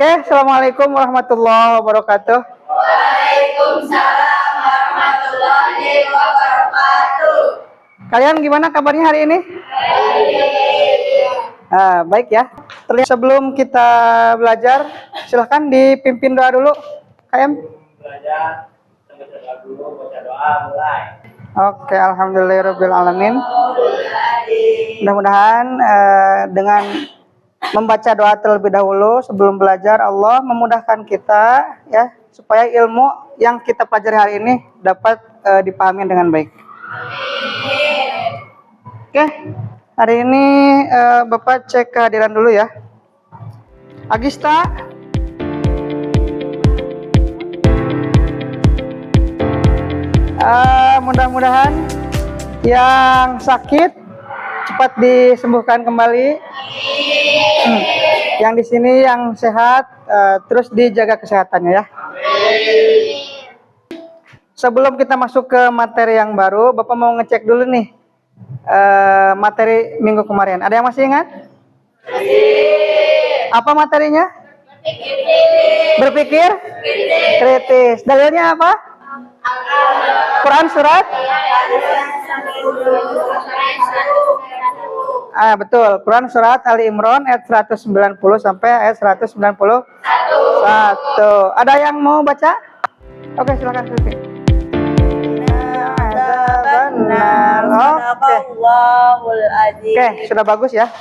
Oke, assalamualaikum warahmatullahi wabarakatuh. Waalaikumsalam warahmatullahi wabarakatuh. Kalian gimana kabarnya hari ini? Baik ya. Terlihat sebelum kita belajar, silahkan dipimpin doa dulu. Kalian? Belajar, baca dulu, baca doa, mulai. Oke, alhamdulillahirabbil alamin. Mudah-mudahan dengan membaca doa terlebih dahulu sebelum belajar, Allah memudahkan kita ya supaya ilmu yang kita pelajari hari ini dapat dipahami dengan baik. Oke, hari ini Bapak cek kehadiran dulu ya. Agista. Mudah-mudahan yang sakit cepat disembuhkan kembali. Yang di sini yang sehat terus dijaga kesehatannya ya. Sebelum kita masuk ke materi yang baru, Bapak mau ngecek dulu nih materi minggu kemarin. Ada yang masih ingat? Apa materinya? Berpikir kritis. Dalilnya apa? Quran surat? Betul. Quran surat Ali Imran ayat 190 sampai ayat 191. Ada yang mau baca? Oke, silakan Sufi. Oke, sudah bagus ya.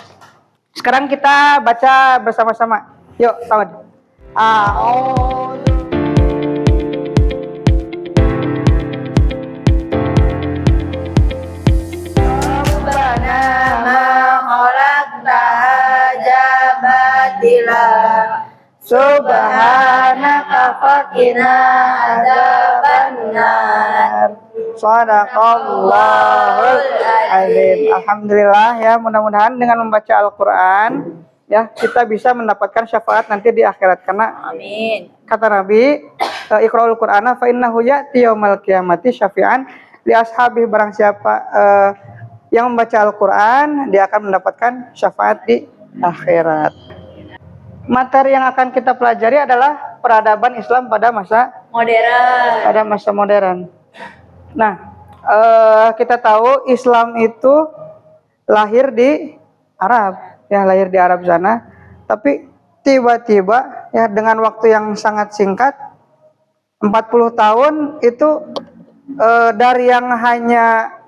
Sekarang kita baca bersama-sama. Yuk, tahun. Subhanaka faqina adzabannar. Shadaqallahul azim. Alhamdulillah ya, mudah-mudahan dengan membaca Al-Qur'an ya kita bisa mendapatkan syafaat nanti di akhirat karena Amin. Kata Nabi, Iqra'ul Qur'ana fa innahu ya'ti yaumal qiyamati syafi'an li ashabihi, barang siapa yang membaca Al-Qur'an dia akan mendapatkan syafaat di akhirat. Materi yang akan kita pelajari adalah peradaban Islam pada masa modern. Nah, kita tahu Islam itu lahir di Arab, ya lahir di Arab sana. Tapi tiba-tiba ya dengan waktu yang sangat singkat, 40 tahun itu dari yang hanya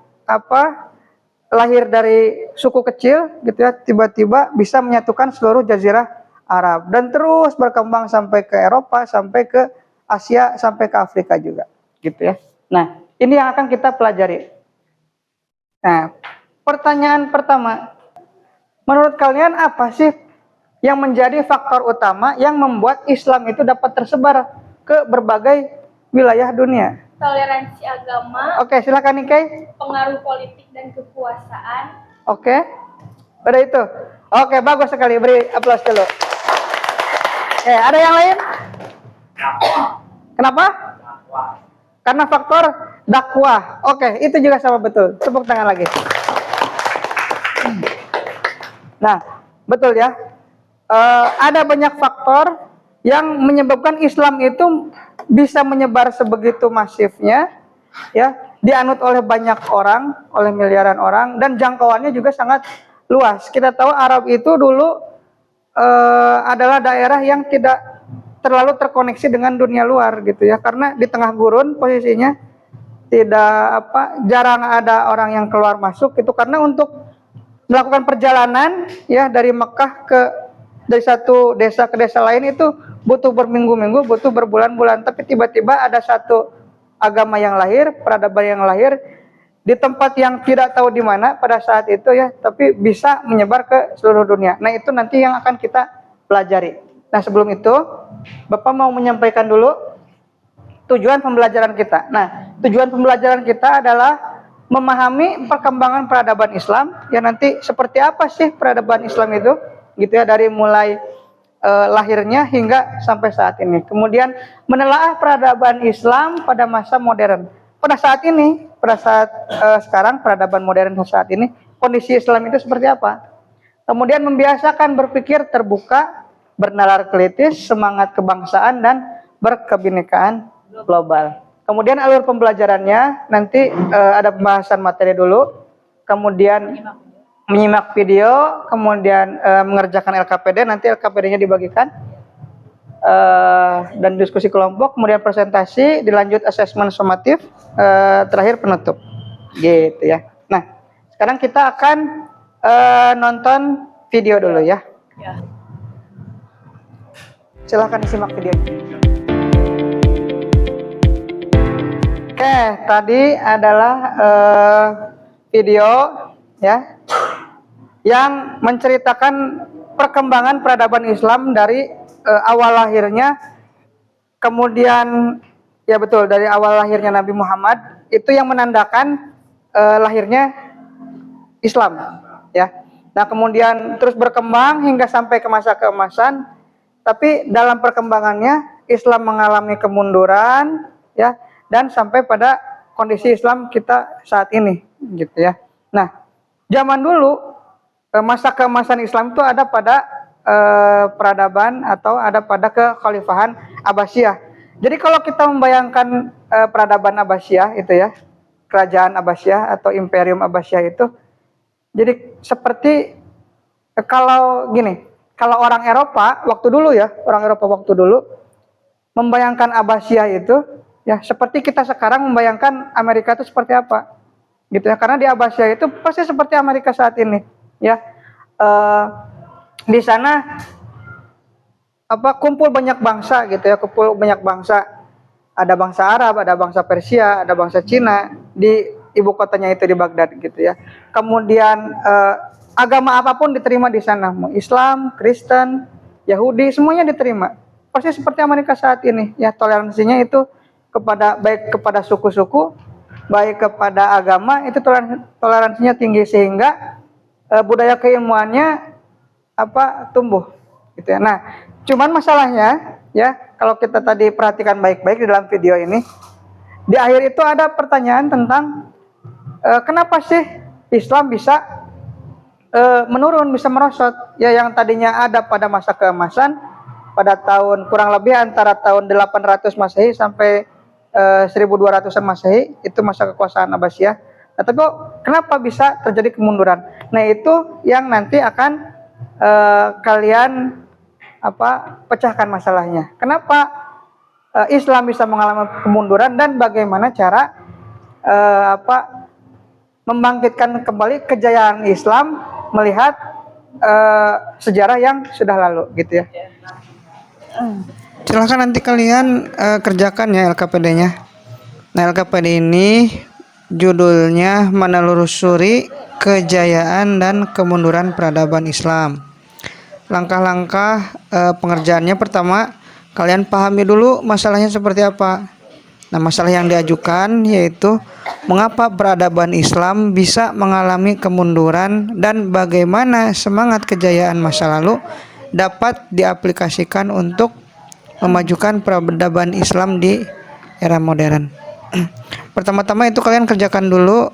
lahir dari suku kecil gitu ya, tiba-tiba bisa menyatukan seluruh jazirah Arab dan terus berkembang sampai ke Eropa, sampai ke Asia, sampai ke Afrika juga, gitu ya. Nah, ini yang akan kita pelajari. Nah, pertanyaan pertama, menurut kalian apa sih yang menjadi faktor utama yang membuat Islam itu dapat tersebar ke berbagai wilayah dunia? Toleransi agama. Oke, silakan Nikai. Pengaruh politik dan kekuasaan. Oke, pada itu. Oke, bagus sekali, beri aplaus dulu. Ada yang lain? Kenapa? Karena faktor dakwah. Oke, itu juga sama betul. Tepuk tangan lagi. Nah, betul ya. Ada banyak faktor yang menyebabkan Islam itu bisa menyebar sebegitu masifnya, ya, dianut oleh banyak orang, oleh miliaran orang, dan jangkauannya juga sangat luas. Kita tahu Arab itu dulu adalah daerah yang tidak terlalu terkoneksi dengan dunia luar gitu ya, karena di tengah gurun posisinya, jarang ada orang yang keluar masuk gitu, karena untuk melakukan perjalanan ya dari Mekah dari satu desa ke desa lain itu butuh berminggu-minggu, butuh berbulan-bulan. Tapi tiba-tiba ada satu agama yang lahir, peradaban yang lahir di tempat yang tidak tahu di mana pada saat itu ya, tapi bisa menyebar ke seluruh dunia. Nah, itu nanti yang akan kita pelajari. Nah, sebelum itu Bapak mau menyampaikan dulu tujuan pembelajaran kita. Nah, tujuan pembelajaran kita adalah memahami perkembangan peradaban Islam ya, nanti seperti apa sih peradaban Islam itu gitu ya, dari mulai lahirnya hingga sampai saat ini. Kemudian menelaah peradaban Islam pada masa modern. Pada saat sekarang peradaban modern saat ini, kondisi Islam itu seperti apa? Kemudian membiasakan berpikir terbuka, bernalar kritis, semangat kebangsaan dan berkebinekaan global. Kemudian alur pembelajarannya nanti ada pembahasan materi dulu, kemudian menyimak video, kemudian mengerjakan LKPD, nanti LKPD-nya dibagikan, dan diskusi kelompok, kemudian presentasi, dilanjut asesmen sumatif, terakhir penutup, gitu ya. Nah, sekarang kita akan nonton video dulu ya. Silahkan disimak videonya. Oke, tadi adalah video ya yang menceritakan perkembangan peradaban Islam dari awal lahirnya, kemudian ya betul, dari awal lahirnya Nabi Muhammad itu yang menandakan lahirnya Islam ya. Nah, kemudian terus berkembang hingga sampai ke masa keemasan, tapi dalam perkembangannya Islam mengalami kemunduran ya, dan sampai pada kondisi Islam kita saat ini gitu ya. Nah, zaman dulu masa keemasan Islam itu ada pada peradaban atau ada pada kekhalifahan Abbasiyah. Jadi kalau kita membayangkan peradaban Abbasiyah itu ya, kerajaan Abbasiyah atau Imperium Abbasiyah itu, jadi seperti kalau gini, kalau orang Eropa waktu dulu ya, orang Eropa waktu dulu membayangkan Abbasiyah itu ya seperti kita sekarang membayangkan Amerika itu seperti apa, gitu ya. Karena di Abbasiyah itu pasti seperti Amerika saat ini. Ya, di sana kumpul banyak bangsa gitu ya, kumpul banyak bangsa. Ada bangsa Arab, ada bangsa Persia, ada bangsa Cina, di ibu kotanya itu di Baghdad gitu ya. Kemudian agama apapun diterima di sana, mau Islam, Kristen, Yahudi, semuanya diterima. Pasti seperti Amerika saat ini ya, toleransinya itu baik kepada suku-suku, baik kepada agama, itu toleransinya tinggi sehingga budaya keilmuannya tumbuh gitu ya. Nah, cuman masalahnya ya, kalau kita tadi perhatikan baik-baik di dalam video ini, di akhir itu ada pertanyaan tentang kenapa sih Islam bisa menurun, bisa merosot ya, yang tadinya ada pada masa keemasan pada tahun kurang lebih antara tahun 800 Masehi sampai 1200-an Masehi, itu masa kekuasaan Abbasiyah. Nah, tapi kenapa bisa terjadi kemunduran? Nah, itu yang nanti akan kalian pecahkan masalahnya. Kenapa Islam bisa mengalami kemunduran dan bagaimana cara membangkitkan kembali kejayaan Islam melihat sejarah yang sudah lalu, gitu ya. Silahkan nanti kalian kerjakan ya LKPD-nya. Nah, LKPD ini judulnya menelusuri kejayaan dan kemunduran peradaban Islam. Langkah-langkah pengerjaannya, pertama kalian pahami dulu masalahnya seperti apa. Nah, masalah yang diajukan yaitu mengapa peradaban Islam bisa mengalami kemunduran dan bagaimana semangat kejayaan masa lalu dapat diaplikasikan untuk memajukan peradaban Islam di era modern. Pertama-tama itu kalian kerjakan dulu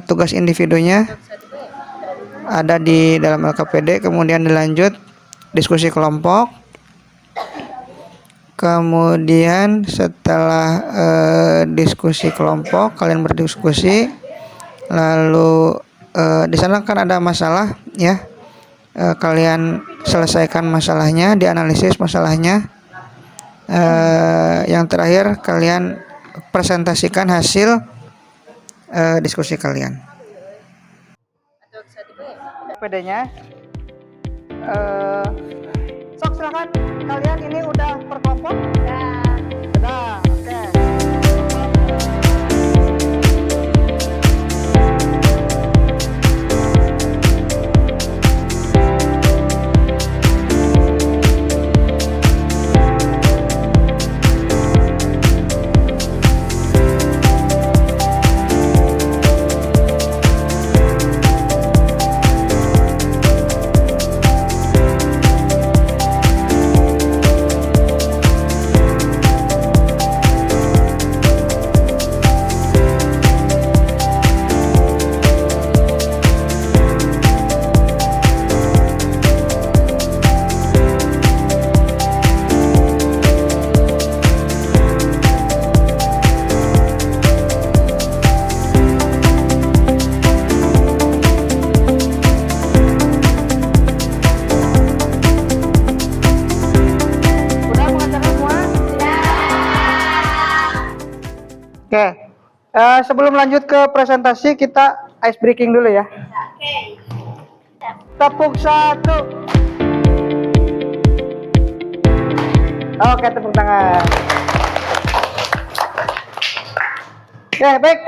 tugas individunya, ada di dalam LKPD, kemudian dilanjut diskusi kelompok, kemudian setelah diskusi kelompok kalian berdiskusi, lalu di sana kan ada masalah ya, kalian selesaikan masalahnya, dianalisis masalahnya, yang terakhir kalian presentasikan hasil diskusi kalian. PD-nya sok silakan, kalian ini udah per kelompok? Sudah, oke. Oke. Sebelum lanjut ke presentasi, kita ice breaking dulu ya. Tepuk satu. Oke, tepuk tangan. Oke, baik.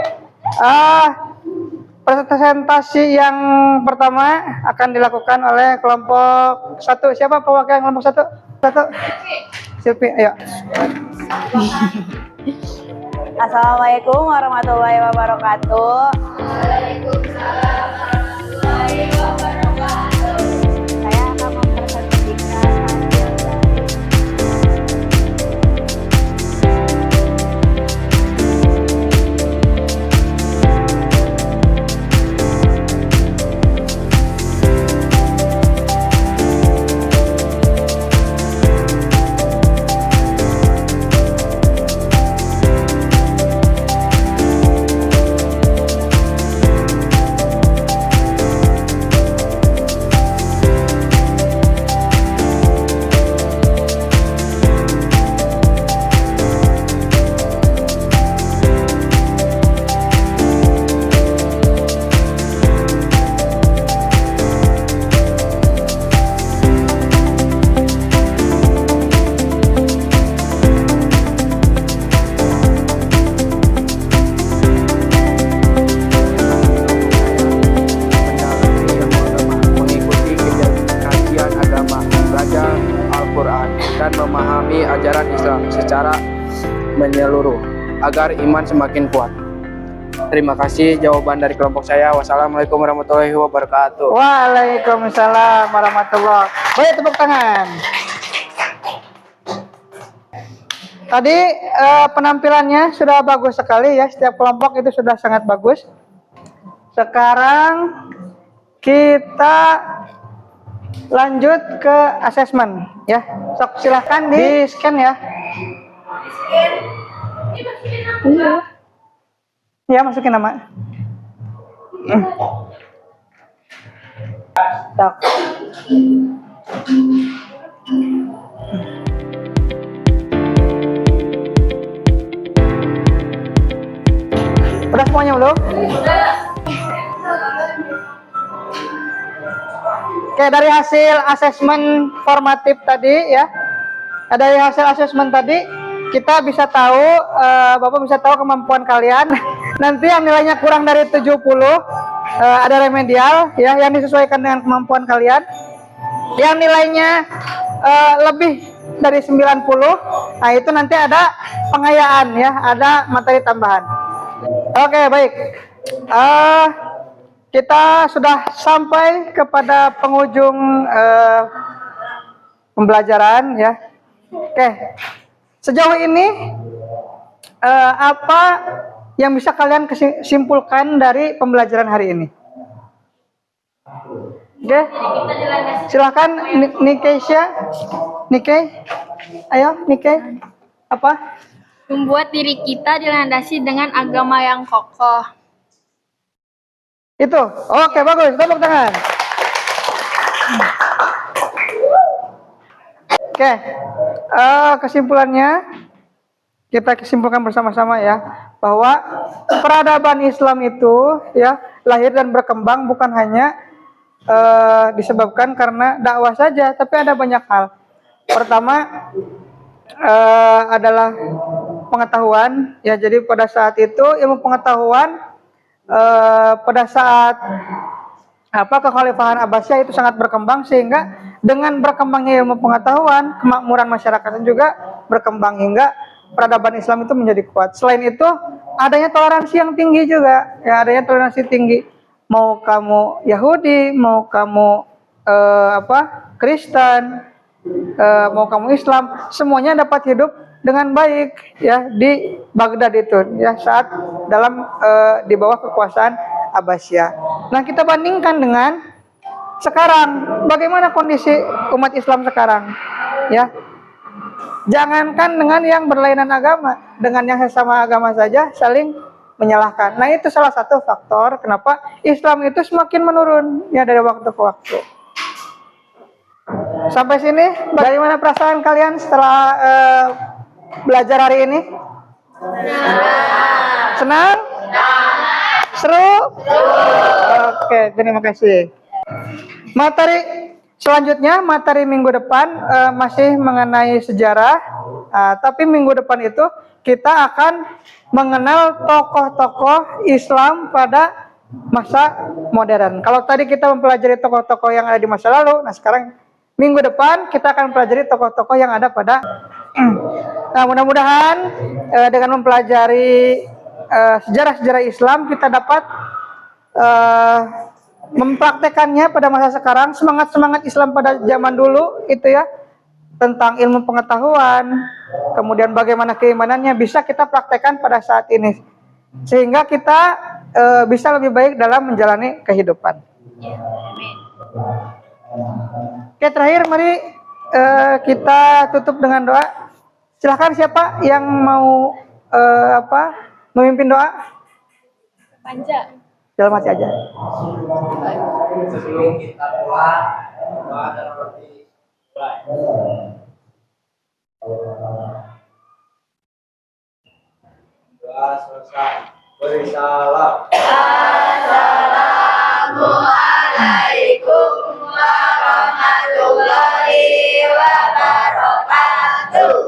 Presentasi yang pertama akan dilakukan oleh kelompok 1. Siapa perwakilan kelompok 1? Silvi, ayo. Assalamualaikum warahmatullahi wabarakatuh. Saya akan mempresentasikan mengikuti kajian agama, belajar Al-Quran, dan memahami ajaran Islam secara menyeluruh agar iman semakin kuat. Terima kasih jawaban dari kelompok saya. Wassalamualaikum warahmatullahi wabarakatuh. Waalaikumsalam warahmatullahi. Baik, tepuk tangan. Tadi penampilannya sudah bagus sekali ya, setiap kelompok itu sudah sangat bagus. Sekarang kita lanjut ke asesmen ya. Sok silahkan di scan ya. Iya. Ya, masukin nama. Tak. Udah semuanya belum? Oke, dari hasil asesmen formatif tadi ya. Dari hasil asesmen tadi kita bisa tahu, Bapak bisa tahu kemampuan kalian. Nanti yang nilainya kurang dari 70 ada remedial ya, yang disesuaikan dengan kemampuan kalian. Yang nilainya lebih dari 90, nah itu nanti ada pengayaan ya, ada materi tambahan. Oke, baik. Kita sudah sampai kepada penghujung pembelajaran ya. Oke. Sejauh ini apa yang bisa kalian simpulkan dari pembelajaran hari ini? Oke. Silakan Nike. Ayo Nike. Apa? Membuat diri kita dilandasi dengan agama yang kokoh. Itu. Oke, bagus. Tepuk tangan. Oke. Kesimpulannya kita kesimpulkan bersama-sama ya, bahwa peradaban Islam itu ya lahir dan berkembang bukan hanya disebabkan karena dakwah saja, tapi ada banyak hal. Pertama adalah pengetahuan ya, jadi pada saat itu ilmu pengetahuan pada saat kekhalifahan Abbasiyah itu sangat berkembang, sehingga dengan berkembangnya ilmu pengetahuan, kemakmuran masyarakat juga berkembang hingga peradaban Islam itu menjadi kuat. Selain itu adanya toleransi yang tinggi juga ya, adanya toleransi tinggi. Mau kamu Yahudi, mau kamu Kristen, mau kamu Islam, semuanya dapat hidup dengan baik ya di Baghdad itu ya, saat dalam di bawah kekuasaan Abbasiyah. Nah, kita bandingkan dengan sekarang, bagaimana kondisi umat Islam sekarang ya. Jangankan dengan yang berlainan agama, dengan yang sesama agama saja saling menyalahkan. Nah, itu salah satu faktor kenapa Islam itu semakin menurun ya dari waktu ke waktu. Sampai sini, bagaimana perasaan kalian setelah belajar hari ini? Senang? Seru? Oke, terima kasih. Materi selanjutnya, materi minggu depan masih mengenai sejarah. Tapi minggu depan itu kita akan mengenal tokoh-tokoh Islam pada masa modern. Kalau tadi kita mempelajari tokoh-tokoh yang ada di masa lalu, nah sekarang minggu depan kita akan mempelajari tokoh-tokoh yang ada pada nah, mudah-mudahan dengan mempelajari sejarah-sejarah Islam kita dapat mempraktekannya pada masa sekarang, semangat-semangat Islam pada zaman dulu itu ya, tentang ilmu pengetahuan, kemudian bagaimana keimanannya bisa kita praktekkan pada saat ini, sehingga kita bisa lebih baik dalam menjalani kehidupan. Oke, terakhir mari kita tutup dengan doa. Silahkan siapa yang mau memimpin doa? Panja. Dalam hati aja. Sebelum kita pulang, doa dalam hati mulai. Doa selesai. Beri salam. Assalamualaikum warahmatullahi wabarakatuh.